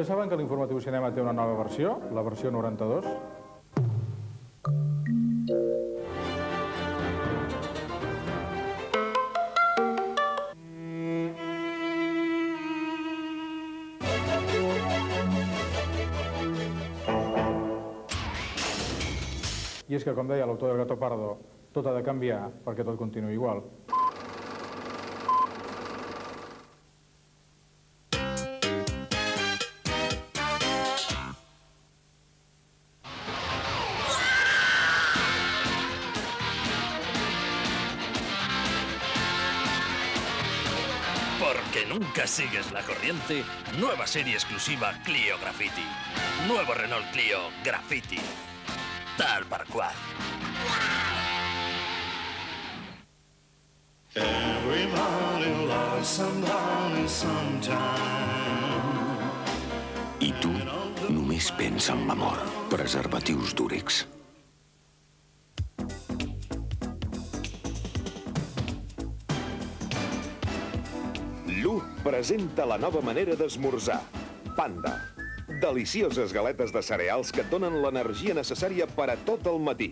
Ja saben que l'Informatiu Cinema té una nova versió, la versió 92. I és que, com deia l'autor del Gato Pardo, tot ha de canviar perquè tot continuï igual. Porque nunca sigues la corriente, nueva serie exclusiva Clio Graffiti. Nuevo Renault Clio Graffiti. Tal per qual. I tu només pensa en l'amor. Preservatius Durex. Lu presenta la nova manera d'esmorzar. Panda. Delicioses galetes de cereals que et donen l'energia necessària per a tot el matí.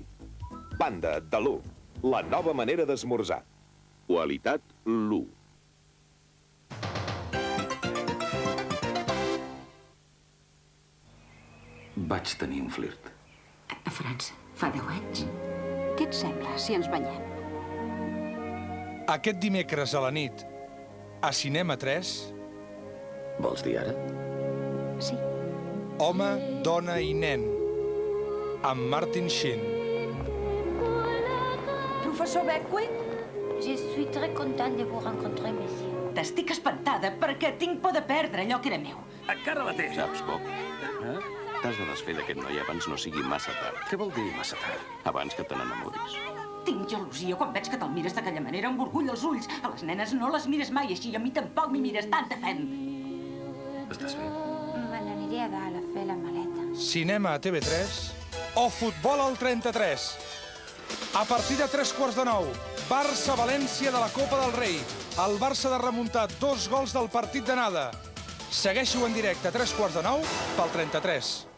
Panda, de Lu. La nova manera d'esmorzar. Qualitat Lu. Vaig tenir un flirt. A França, fa 10 anys. Què et sembla si ens banyem? Aquest dimecres a la nit, a Cinema 3... Vols dir ara? Sí. Home, dona i nen, amb Martin Sheen. Professor Beckwith? Je suis très content de vous rencontrer, monsieur. T'estic espantada perquè tinc por de perdre allò que era meu. Encara la té. Saps poc? T'has de desfer d'aquest noi abans no sigui massa tard. Què vol dir massa tard? Abans que te n'enamoris. Tinc gelosia quan veig que te'l mires d'aquella manera amb orgull als ulls. A les nenes no les mires mai així, a mi tampoc m'hi mires tanta fent. Estàs bé? Me n'aniré a dalt a fer la maleta. Cinema a TV3 o Futbol al 33. A partir de 9:15, Barça-València de la Copa del Rei. El Barça ha de remuntar 2 gols del partit d'anada. Segueixo en directe a 9:15 pel 33.